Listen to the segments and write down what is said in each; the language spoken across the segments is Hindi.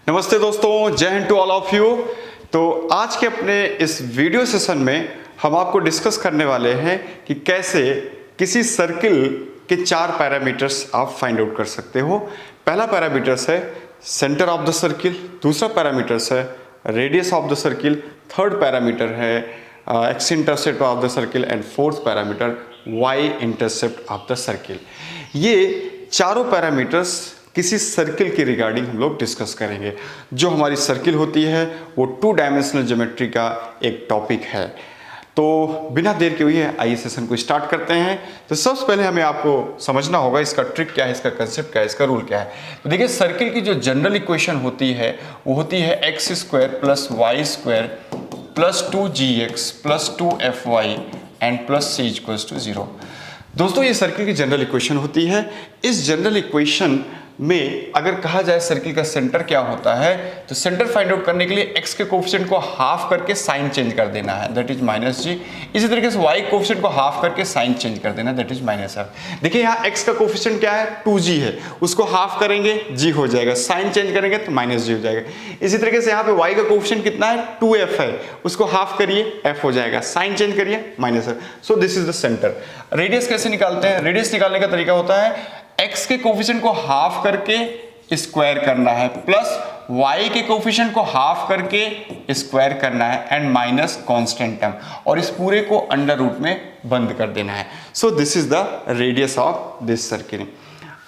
नमस्ते दोस्तों, जय Hind to all of you. तो आज के अपने इस वीडियो सेशन में हम आपको डिस्कस करने वाले हैं कि कैसे किसी सर्किल के 4 पैरामीटर्स आप फाइंड आउट कर सकते हो। पहला पैरामीटर्स है सेंटर ऑफ द सर्किल, दूसरा पैरामीटर्स है radius of the circle, third parameter है x intercept of the circle and fourth parameter y intercept of the circle. ये चारों पैरामीटर्स किसी सर्किल के रिगार्डिंग हम लोग डिस्कस करेंगे। जो हमारी सर्किल होती है वो 2 डायमेंशनल ज्योमेट्री का एक टॉपिक है। तो बिना देर के हुए आइए सेशन को स्टार्ट करते हैं। तो सबसे पहले हमें आपको समझना होगा इसका ट्रिक क्या है, इसका कंसेप्ट क्या है, इसका रूल क्या है। तो देखिए, सर्किल की जो जनरल इक्वेशन होती है वो होती है x square plus y square plus 2gx plus 2fy and plus c equals to 0। दोस्तों, ये सर्किल की जनरल इक्वेशन होती है। इस जनरल इक्वेशन में अगर कहा जाए सर्किल का सेंटर क्या होता है, तो सेंटर फाइंड आउट करने के लिए x के कोफिशिएंट को हाफ करके साइन चेंज कर देना है, दैट इज -g। इसी तरीके से y कोफिशिएंट को हाफ करके साइन चेंज कर देना, दैट इज -f। देखिए, यहाँ x का कोफिशिएंट क्या है, 2g है, उसको हाफ करेंगे g हो जाएगा, साइन चेंज करेंगे तो -g हो जाएगा। इसी तरीके से यहाँ पे y का कोफिशिएंट कितना है, 2f है, उसको हाफ करिए f हो जाएगा, साइन चेंज करिए -f। So this is the centre. Radius कैसे निकालते हैं? रेडियस निकालने का तरीका होता है x के कोफिशिएंट को हाफ करके स्क्वायर करना है प्लस y के कोफिशिएंट को हाफ करके स्क्वायर करना है एंड माइनस कांस्टेंट टर्म, और इस पूरे को अंडर रूट में बंद कर देना है। So this is the radius of this circle.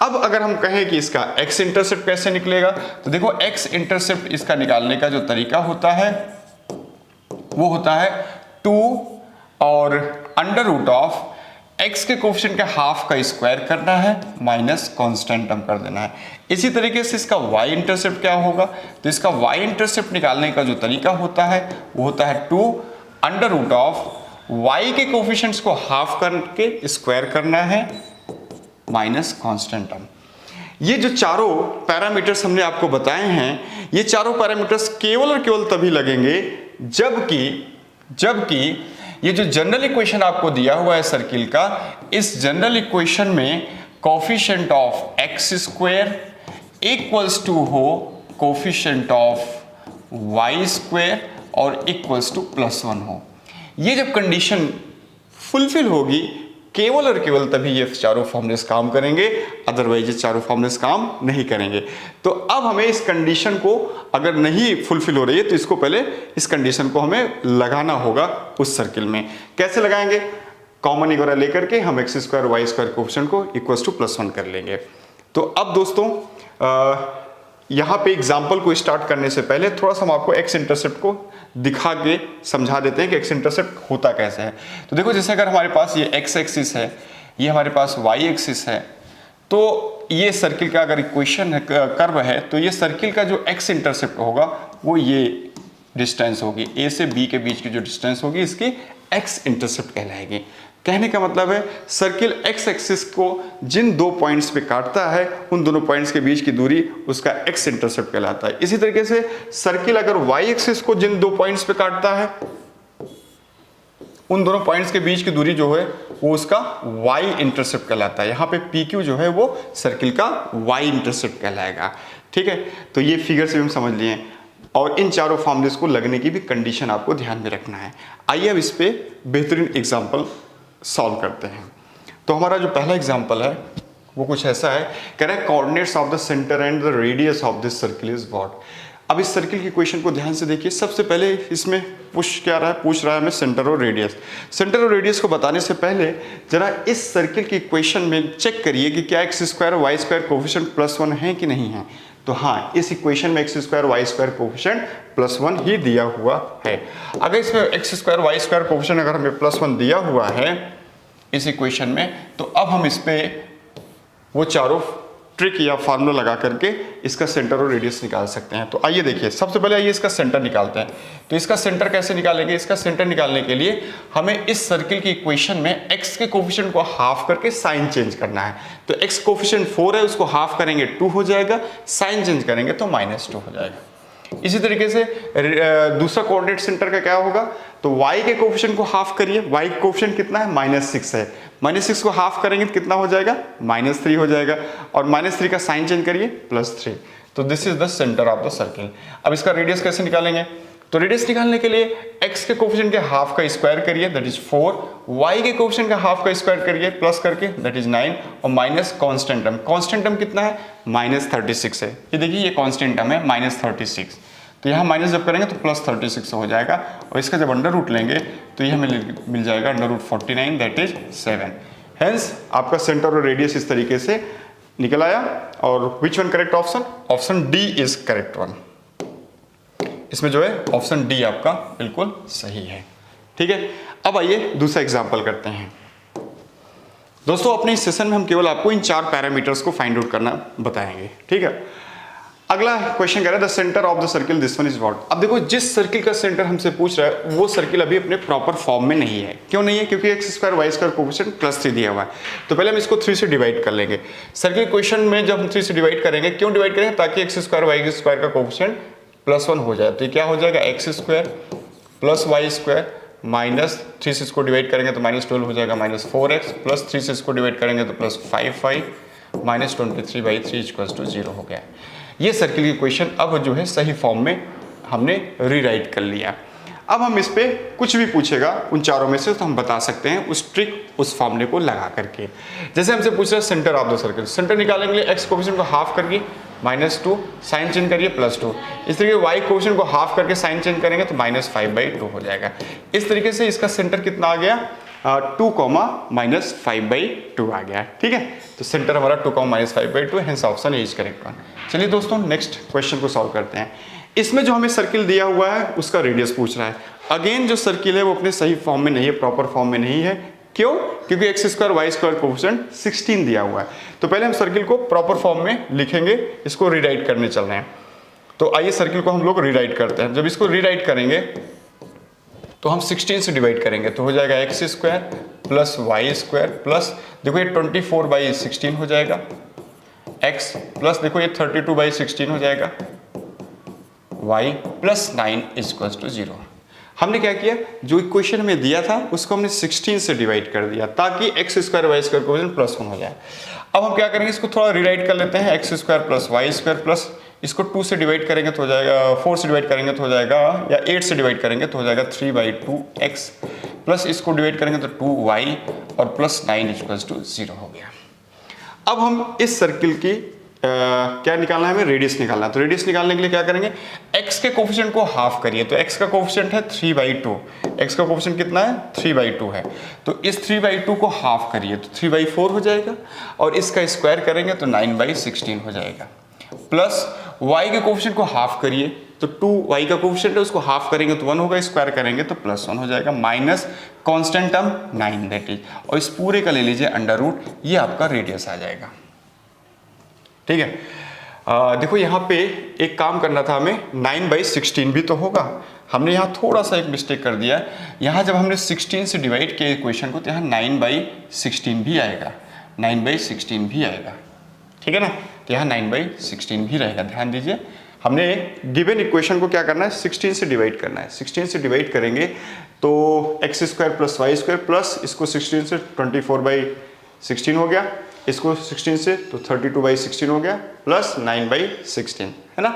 अब अगर हम कहें कि इसका x इंटरसेप्ट कैसे निकलेगा, तो देखो x इंटरसेप्ट इसका निकालने का जो तरीका होता है वो होता है 2 और अंडर रूट ऑफ x के कोफिशिएंट के हाफ का स्क्वायर करना है माइनस कांस्टेंट टर्म कर देना है। इसी तरीके से इसका y इंटरसेप्ट क्या होगा, तो इसका y इंटरसेप्ट निकालने का जो तरीका होता है वो होता है 2 अंडर रूट ऑफ y के कोफिशिएंट्स को हाफ करके स्क्वायर करना है माइनस कांस्टेंट टर्म। ये जो चारों पैरामीटर्स हमने आपको बताए हैं, ये चारों पैरामीटर्स केवल और केवल तभी लगेंगे जबकि ये जो जनरल इक्वेशन आपको दिया हुआ है सर्किल का, इस जनरल इक्वेशन में coefficient of x square equals to हो कोफिशिएंट ऑफ वाई स्क्वायर और इक्वल्स टू +1 हो। ये जब कंडीशन फुलफिल होगी केवल और केवल तभी ये चारों फॉर्मूलेस काम करेंगे, अदरवाइज ये चारों फॉर्मूलेस काम नहीं करेंगे। तो अब हमें इस कंडीशन को अगर नहीं फुलफिल हो रही है तो इसको पहले इस कंडीशन को हमें लगाना होगा उस सर्किल में। कैसे लगाएंगे? कॉमन वगैरह लेकर के हम x square y square coefficient को इक्वल्स टू +1 कर लेंगे। तो अब दोस्तों यहाँ पे एग्जाम्पल को स्टार्ट करने से पहले थोड़ा सा हम आपको एक्स इंटरसेप्ट को दिखा के समझा देते हैं कि एक्स इंटरसेप्ट होता कैसे है। तो देखो, जैसे अगर हमारे पास ये एक्स एक्सिस है, ये हमारे पास वाई एक्सिस है, तो ये सर्किल का अगर इक्वेशन कर्व है तो ये सर्किल का जो एक्स इंटरसेप्ट होगा वो ये डिस्टेंस होगी, ए से बी के बीच की जो डिस्टेंस होगी इसकी एक्स इंटरसेप्ट कहलाएगी। कहने का मतलब है सर्किल एक्स एक्सिस को जिन 2 पॉइंट्स पे काटता है उन दोनों पॉइंट्स के बीच की दूरी उसका एक्स इंटरसेप्ट कहलाता है। इसी तरीके से सर्किल अगर वाई एक्सिस को जिन 2 पॉइंट्स पे काटता है उन दोनों पॉइंट्स के बीच की दूरी जो है वो उसका वाई इंटरसेप्ट कहलाता है। यहाँ पे पी क्यू जो है वो सर्किल का वाई इंटरसेप्ट कहलाएगा। ठीक है, तो ये फिगर से हम समझ लिए और इन चारों फॉर्मूलेस को लगने की भी कंडीशन आपको ध्यान में रखना है। आइए अब इस पे बेहतरीन एग्जाम्पल सॉल्व करते हैं। तो हमारा जो पहला एग्जाम्पल है वो कुछ ऐसा है, कह रहा है coordinates of the centre and the radius of this circle is what. अब इस सर्किल की क्वेश्चन को ध्यान से देखिए। सबसे पहले इसमें पूछ रहा है हमें सेंटर और रेडियस। सेंटर और रेडियस को बताने से पहले जरा इस सर्किल की इक्वेशन में चेक करिए कि क्या x square y square coefficient +1 है कि नहीं है। तो हाँ, इस इक्वेशन में x square y square coefficient +1 ही दिया हुआ है। अगर इसमें x square y square coefficient अगर हमें +1 दिया हुआ है इस इक्वेशन में, तो अब हम इस पे वो चारों ट्रिक या फार्मूला लगा करके इसका सेंटर और रेडियस निकाल सकते हैं। तो आइए देखिए, सबसे पहले आइए इसका सेंटर निकालते हैं। तो इसका सेंटर कैसे निकालेंगे? इसका सेंटर निकालने के लिए हमें इस सर्किल की इक्वेशन में x के कोफिशिएंट को हाफ करके साइन चेंज करना है। तो x कोफिशिएंट 4 है, उसको हाफ करेंगे 2 हो जाएगा, साइन चेंज करेंगे तो -2 हो जाएगा। इसी तरीके से दूसरा कोऑर्डिनेट सेंटर का क्या होगा, तो y के कोफिशिएंट को हाफ करिए, y का कोफिशिएंट कितना है -6 है, -6 को हाफ करेंगे तो कितना हो जाएगा -3 हो जाएगा, और -3 का साइन चेंज करिए +3। तो this is the centre of the circle. अब इसका रेडियस कैसे निकालेंगे? तो रेडियस निकालने के लिए x के कोफिशिएंट के हाफ का स्क्वायर करिए दैट इज 4, y के कोफिशिएंट का हाफ का स्क्वायर करिए प्लस करके दैट इज 9 और minus constant term. Constant term कितना है? -36 है। ये देखिए ये कांस्टेंट टर्म है -36, तो यहाँ माइनस जब करेंगे तो +36 हो जाएगा और इसका जब अंडर रूट लेंगे तो ये हमें मिल जाएगा √49 दैट इज 7। हेंस आपका सेंटर और रेडियस इस तरीके से निकल आया। और which one correct option? Option D is correct one. इसमें जो है ऑप्शन डी आपका बिल्कुल सही है। ठीक है, अब आइए दूसरा एग्जांपल करते हैं। दोस्तों अपने इस सेशन में हम केवल आपको इन 4 पैरामीटर्स को फाइंड आउट करना बताएंगे। ठीक है, अगला क्वेश्चन कह रहा है the centre of the circle this one is what. अब देखो जिस सर्किल का सेंटर हमसे पूछ रहा है वो सर्किल अभी अपने प्रॉपर फॉर्म में नहीं है। क्यों नहीं है? क्योंकि x² y² कोफिशिएंट +3 दिया हुआ है। तो पहले हम इसको 3 से डिवाइड कर लेंगे। सर्किल क्वेश्चन में जब हम 3 से डिवाइड करेंगे, क्यों डिवाइड करेंगे? ताकि x² y² का कोफिशिएंट +1 हो जाए। तो ये क्या हो जाएगा? x² + y² माइनस 3 से इसको डिवाइड करेंगे तो -12 हो जाएगा -4x प्लस 3 से इसको डिवाइड करेंगे तो +5y -23/3 = 0 हो गया। ये सर्किल की इक्वेशन अब जो है सही फॉर्म में हमने रीराइट कर लिया। अब हम इस पे कुछ भी पूछेगा उन चारों में से तो हम बता सकते हैं उस ट्रिक, उस फॉर्मूले को लगा करके। जैसे हमसे पूछ रहा है centre of the circle, centre निकालने के लिए x कोफिशिएंट को हाफ करके -2 साइन चेंज करिए +2। इस तरीके y कोफिशिएंट को हाफ करके साइन चेंज करेंगे तो -5/2 हो जाएगा। इस तरीके से इसका सेंटर कितना आ गया? 2, -5/2 आ गया। ठीक है, तो सेंटर हमारा 2, -5/2, hence option A is correct one. चलिए दोस्तों नेक्स्ट क्वेश्चन को सॉल्व करते हैं। इसमें जो हमें सर्किल दिया हुआ है उसका रेडियस पूछ रहा है। अगेन जो सर्किल है वो अपने सही फॉर्म में नहीं है, प्रॉपर फॉर्म में नहीं है। क्यों? क्योंकि x² y² कोफिशिएंट 16 दिया हुआ है। तो पहले हम सर्किल को प्रॉपर फॉर्म में लिखेंगे, इसको रीराइट करने चल रहे हैं। तो आइए सर्किल को हम लोग रीराइट करते हैं। जब इसको रीराइट करेंगे तो हम 16 से डिवाइड करेंगे तो हो जाएगा x² + y² प्लस देखो ये 24/16 हो जाएगा x प्लस देखो ये 32/16 हो जाएगा y + 9 = 0। हमने क्या किया? जो इक्वेशन में दिया था उसको हमने 16 से डिवाइड कर दिया ताकि x² y² कोफिशिएंट +1 हो जाए। अब हम क्या करेंगे? इसको थोड़ा रीराइट कर लेते हैं। x² + y² प्लस इसको 2 से डिवाइड करेंगे तो हो जाएगा, 4 से डिवाइड करेंगे तो हो जाएगा, या 8 से डिवाइड करेंगे तो हो जाएगा 3/2x प्लस इसको डिवाइड करेंगे तो 2y और +9 = 0 हो गया। अब हम इस सर्किल की क्या निकालना है? हमें रेडियस निकालना है। तो रेडियस निकालने के लिए क्या करेंगे? x के कोफिशिएंट को हाफ करिए। तो x का कोफिशिएंट है 3/2, x का कोफिशिएंट कितना है? 3/2 है। तो इस 3/2 को हाफ करिए तो 3/4 हो जाएगा और इसका स्क्वायर करेंगे तो 9/16 हो जाएगा। प्लस y के कोफिशिएंट को हाफ करिए तो 2y का कोफिशिएंट है उसको हाफ करेंगे तो 1 होगा, स्क्वायर करेंगे तो +1 हो जाएगा, minus constant term 9 that is, और इस पूरे का ले लीजिए अंडर रूट, ये आपका रेडियस आ जाएगा। ठीक है, देखो यहाँ पे एक काम करना था हमें, 9/16 भी तो होगा। हमने यहाँ थोड़ा सा एक मिस्टेक कर दिया। यहाँ जब हमने 16 से डिवाइड किया इक्वेशन को तो यहाँ 9/16 भी आएगा, 9/16 भी आएगा। ठीक है ना, तो यहाँ 9/16 भी रहेगा। ध्यान दीजिए, हमने गिवन इक्वेशन को क्या करना है? 16 से डिवाइड करना है। 16 से डिवाइड करेंगे तो x² + y² प्लस इसको 16 से 24/16 हो गया, इसको 16 से तो 32/16 हो गया, प्लस 9/16 है ना।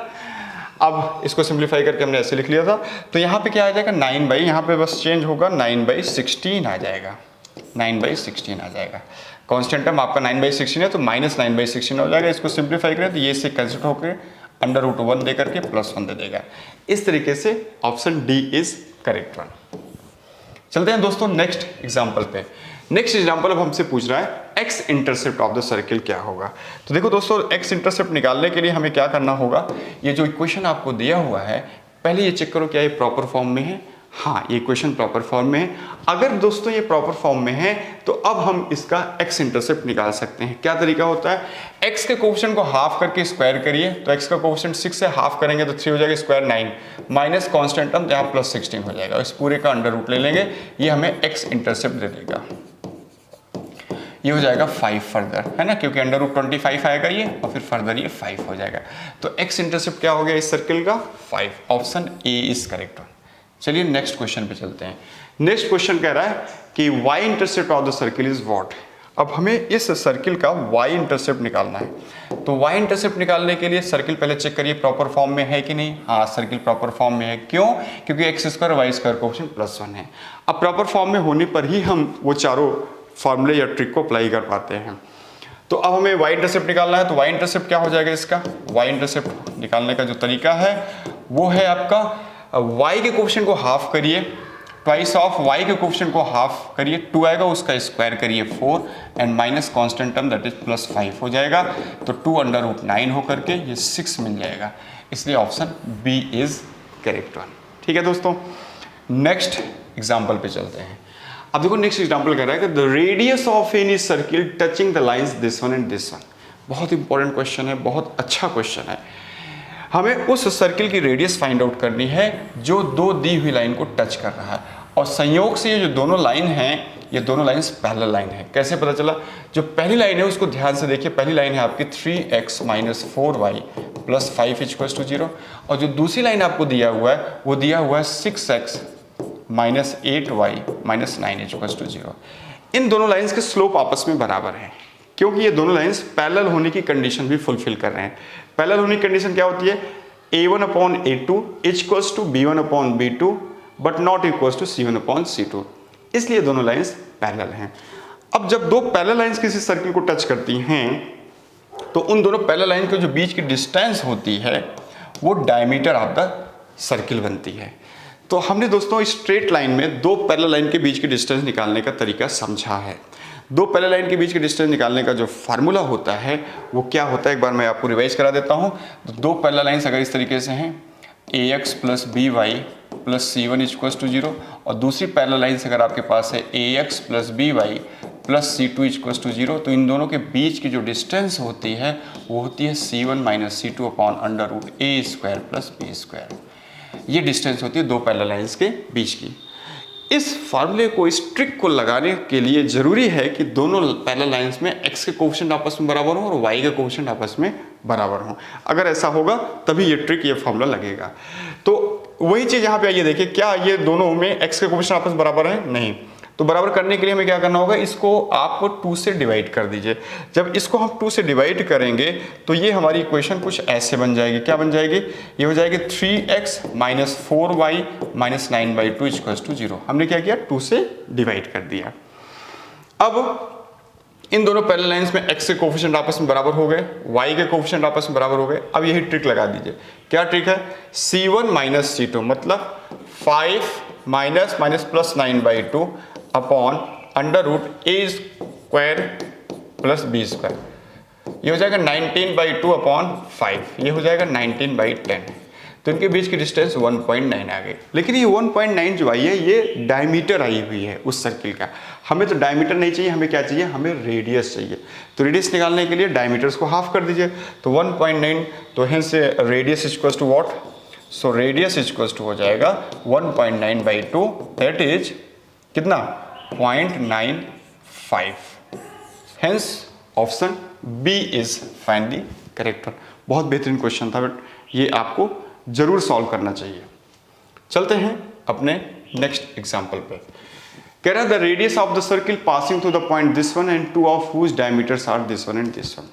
अब इसको सिंप्लीफाई करके हमने ऐसे लिख लिया था। तो यहाँ पे क्या आ जाएगा? 9 यहाँ पे बस चेंज होगा, 9/16 आ जाएगा, 9/16 आ जाएगा। कांस्टेंट टर्म आपका 9/16 है तो -9/16 हो जाएगा। इसको सिंप्लीफाई करें तो ये से कैंसिल होकर √1 दे करके +1 दे देगा। इस तरीके से option D is correct one. चलते हैं दोस्तों नेक्स्ट एग्जांपल पे। नेक्स्ट एग्जांपल अब हमसे पूछ रहा है x intercept of the circle क्या होगा। तो देखो दोस्तों, एक्स इंटरसेप्ट निकालने के लिए हमें क्या करना होगा? ये जो इक्वेशन आपको दिया हुआ है पहले ये चेक करो क्या ये प्रॉपर फॉर्म में है। हाँ, ये इक्वेशन प्रॉपर फॉर्म में है। अगर दोस्तों ये प्रॉपर फॉर्म में है तो अब हम इसका एक्स इंटरसेप्ट निकाल सकते हैं। क्या तरीका होता है? एक्स के कोफिशिएंट को हाफ करके स्क्वायर करिए तो एक्स का कोफिशिएंट 6 से हाफ करेंगे तो 3 हो जाएगा, स्क्वायर 9 माइनस कांस्टेंट टर्म जहाँ +16 हो जाएगा। इस पूरे का अंडर रूट ले लेंगे, ये हमें एक्स इंटरसेप्ट दे देगा। ये हो जाएगा 5 फर्दर, है ना, क्योंकि अंडर रूट 25 आएगा ये, और फिर फर्दर ये 5 हो जाएगा। तो एक्स इंटरसेप्ट क्या हो गया इस सर्किल का? 5। Option A is correct. चलिए नेक्स्ट क्वेश्चन पे चलते हैं। नेक्स्ट क्वेश्चन कह रहा है कि y intercept of the circle is what. अब हमें इस सर्किल का y इंटरसेप्ट निकालना है। तो y इंटरसेप्ट निकालने के लिए सर्किल पहले चेक करिए प्रॉपर फॉर्म में है कि नहीं। हाँ, सर्किल प्रॉपर फॉर्म में है। क्यों? क्योंकि x square y square coefficient +1 है। अब प्रॉपर फॉर्म में होने पर ही हम वो चारों फॉर्मूले या ट्रिक को अप्लाई कर पाते हैं। तो अब हमें y इंटरसेप्ट निकालना है। तो y इंटरसेप्ट क्या हो जाएगा इसका? y इंटरसेप्ट निकालने का जो तरीका है वो है आपका y के कोएफिशिएंट को हाफ करिए, ट्वाइस ऑफ y के कोएफिशिएंट को हाफ करिए, 2 आएगा उसका स्क्वायर करिए 4 and minus constant term that is +5 हो जाएगा। तो 2√9 होकर के ये 6 मिल जाएगा। इसलिए option B is correct one. ठीक है दोस्तों, नेक्स्ट एग्जाम्पल पे चलते हैं। अब देखो नेक्स्ट एग्जाम्पल कह रहा है कि the radius of any circle touching the lines this one and this one. बहुत इंपॉर्टेंट क्वेश्चन है, बहुत अच्छा क्वेश्चन है। हमें उस सर्किल की रेडियस फाइंड आउट करनी है जो दो दी हुई लाइन को टच कर रहा है, और संयोग से ये जो दोनों लाइन हैं ये दोनों लाइन्स पैरेलल लाइन है। कैसे पता चला? जो पहली लाइन है उसको ध्यान से देखिए। पहली लाइन है आपकी 3x - 4y + 5 = 0, और जो दूसरी लाइन आपको दिया हुआ है वो दिया हुआ है 6x - 8y - 9 = 0। इन दोनों लाइन्स के स्लोप आपस में बराबर हैं, क्योंकि ये दोनों लाइन्स पैरेलल होने की कंडीशन भी फुलफिल कर रहे हैं। पैरेलल होने की कंडीशन क्या होती है? a1/a2 = b1/b2 but not equal to c1/c2। इसलिए दोनों लाइन्स पैरेलल हैं। अब जब दो पैरेलल लाइन्स किसी सर्किल को टच करती हैं तो उन दोनों पैरेलल लाइन के जो बीच की डिस्टेंस होती है वो डायमीटर ऑफ द सर्किल बनती है। तो हमने दोस्तों स्ट्रेट लाइन में दो पैरेलल लाइन के बीच की डिस्टेंस निकालने का तरीका समझा है। दो पैरेलल लाइन के बीच की डिस्टेंस निकालने का जो फार्मूला होता है वो क्या होता है, एक बार मैं आपको रिवाइज करा देता हूँ। तो दो पैरेलल लाइन्स अगर इस तरीके से हैं ax + by + c1 = 0, और दूसरी पैरेलल लाइन्स अगर आपके पास है ax + by + c2 = 0, तो इन दोनों के बीच की जो डिस्टेंस होती है वो होती है c1 - c2/√a² + b²। ये डिस्टेंस होती है दो पैरेलल लाइन्स के बीच की। इस फार्मूले को, इस ट्रिक को लगाने के लिए जरूरी है कि दोनों पैरेलल लाइंस में x के कोएफिशिएंट आपस में बराबर हो और y के कोएफिशिएंट आपस में बराबर हो। अगर ऐसा होगा तभी ये ट्रिक, ये फार्मूला लगेगा। तो वही चीज यहाँ पे आइए देखिए, क्या ये दोनों में x के कोएफिशिएंट आपस में बराबर है? नहीं। तो बराबर करने के लिए हमें क्या करना होगा? इसको आप 2 से डिवाइड कर दीजिए। जब इसको हम 2 से डिवाइड करेंगे तो ये हमारी इक्वेशन कुछ ऐसे बन जाएगी। क्या बन जाएगी? ये हो जाएगी 3x - 4y - 9/2 = 0। हमने क्या किया? 2 से डिवाइड कर दिया। अब इन दोनों पैरेलल लाइंस में x के कोएफिशिएंट आपस में बराबर हो गए, y के कोएफिशिएंट आपस में बराबर हो गए। अब यही ट्रिक लगा दीजिए। क्या ट्रिक है? c1 - c2 मतलब 5 माइनस +9/2 अपॉन √a² + b²। ये हो जाएगा 19/2 अपॉन 5, ये हो जाएगा 19/10। तो इनके बीच की डिस्टेंस 1.9 आ गई। लेकिन ये 1.9 जो आई है ये डायमीटर आई हुई है उस सर्किल का। हमें तो डायमीटर नहीं चाहिए, हमें क्या चाहिए? हमें रेडियस चाहिए। तो रेडियस निकालने के लिए डायमीटर्स को हाफ कर दीजिए। तो 1.9, तो hence radius equals to what? So radius equals to हो जाएगा 1.9/2, दैट इज कितना? 0.95। Hence option B is finally correct one. बहुत बेहतरीन क्वेश्चन था, बट ये आपको जरूर सॉल्व करना चाहिए। चलते हैं अपने नेक्स्ट एग्जाम्पल पे। कह रहा है the radius of the circle passing through the point this one and two of whose diameters are this one and this one.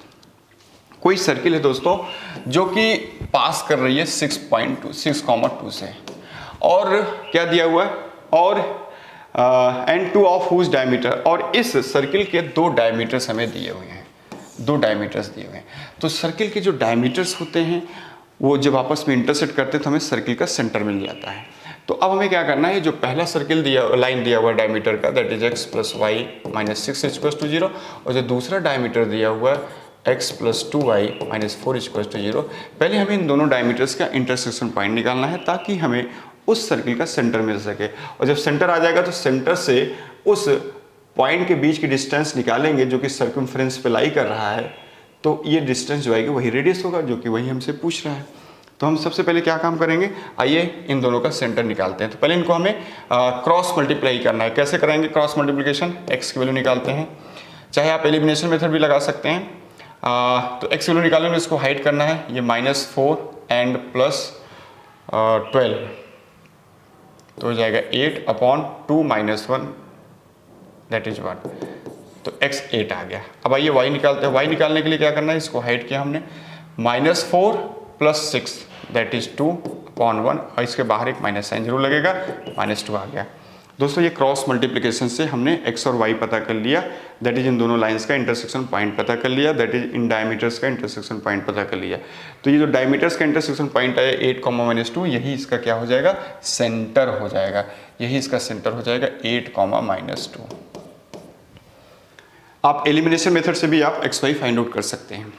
कोई सर्किल है दोस्तों जो कि पास कर रही है 6.2 से, और क्या दिया हुआ है? और and two of whose diameter, और इस सर्किल के दो डायमीटर्स हमें दिए हुए हैं, दो डायमीटर्स दिए हुए हैं। तो सर्किल के जो डायमीटर्स होते हैं वो जब आपस में इंटरसेक्ट करते हैं तो हमें सर्किल का सेंटर मिल जाता है। तो अब हमें क्या करना है? जो पहला सर्किल लाइन दिया हुआ है डायमीटर का, दैट इज x + y - 6 = 0, और जो दूसरा डायमीटर दिया हुआ है x + 2y - 4 = 0, पहले हमें इन दोनों डायमीटर्स का इंटरसेक्शन पॉइंट निकालना है ताकि हमें उस सर्किल का सेंटर मिल सके। और जब सेंटर आ जाएगा तो सेंटर से उस पॉइंट के बीच की डिस्टेंस निकालेंगे जो कि सर्कमफ्रेंस पे लाई कर रहा है, तो ये डिस्टेंस जो आएगी वही रेडियस होगा, जो कि वही हमसे पूछ रहा है। तो हम सबसे पहले क्या काम करेंगे? आइए इन दोनों का सेंटर निकालते हैं। तो पहले इनको हमें क्रॉस मल्टीप्लाई करना है। कैसे करेंगे क्रॉस मल्टीप्लिकेशन? x की वैल्यू निकालते हैं, चाहे आप एलिमिनेशन मेथड भी लगा सकते हैं। तो x की वैल्यू निकालेंगे, इसको हाइड करना है। ये -4 एंड +12, तो हो जाएगा 8/2 - 1, दैट इज 1। तो x 8 आ गया। अब आइए y निकालते हैं। y निकालने के लिए क्या करना है, इसको हाइड किया हमने, -4 + 6 दैट इज 2/1 और इसके बाहर एक माइनस साइन जरूर लगेगा, -2 आ गया। दोस्तों ये क्रॉस मल्टीप्लिकेशन से हमने x और y पता कर लिया, दैट इज इन दोनों लाइंस का इंटरसेक्शन पॉइंट पता कर लिया, दैट इज इन डायमीटर्स का इंटरसेक्शन पॉइंट पता कर लिया। तो ये जो डायमीटर्स का इंटरसेक्शन पॉइंट आया 8, -2, यही इसका क्या हो जाएगा, सेंटर हो जाएगा, यही इसका सेंटर हो जाएगा 8, -2। आप एलिमिनेशन मेथड से भी आप x y फाइंड आउट कर सकते हैं।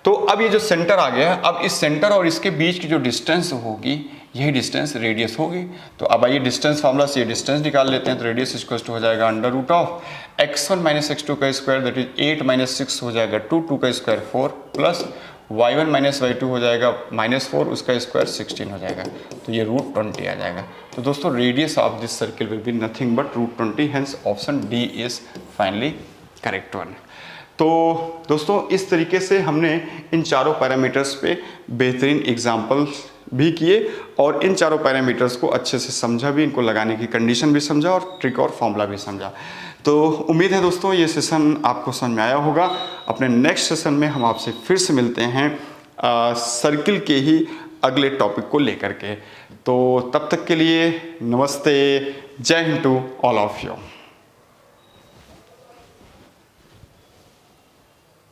तो अब ये जो सेंटर आ गया है, अब इस सेंटर और इसके बीच की जो डिस्टेंस होगी, यही डिस्टेंस रेडियस होगी। तो अब आइए डिस्टेंस फार्मूला से ये डिस्टेंस निकाल लेते हैं। तो रेडियस इक्वल टू हो जाएगा √ x1 - x2 का स्क्वायर दैट इज 8 - 6 हो जाएगा 2, 2 का स्क्वायर 4 प्लस y1 - y2 हो जाएगा -4, उसका स्क्वायर 16 हो जाएगा। तो ये √20 आ जाएगा। तो दोस्तों radius of this circle will be nothing but √20, hence option D is finally correct one. तो दोस्तों इस तरीके से हमने इन चारों पैरामीटर्स पे बेहतरीन एग्जाम्पल्स भी किए और इन चारों पैरामीटर्स को अच्छे से समझा भी, इनको लगाने की कंडीशन भी समझा और ट्रिक और फॉर्मूला भी समझा। तो उम्मीद है दोस्तों ये सेशन आपको समझ में आया होगा। अपने नेक्स्ट सेशन में हम आपसे फिर से मिलते हैं सर्किल के ही अगले टॉपिक को लेकर के। तो तब तक के लिए नमस्ते, जय Hind to all of you.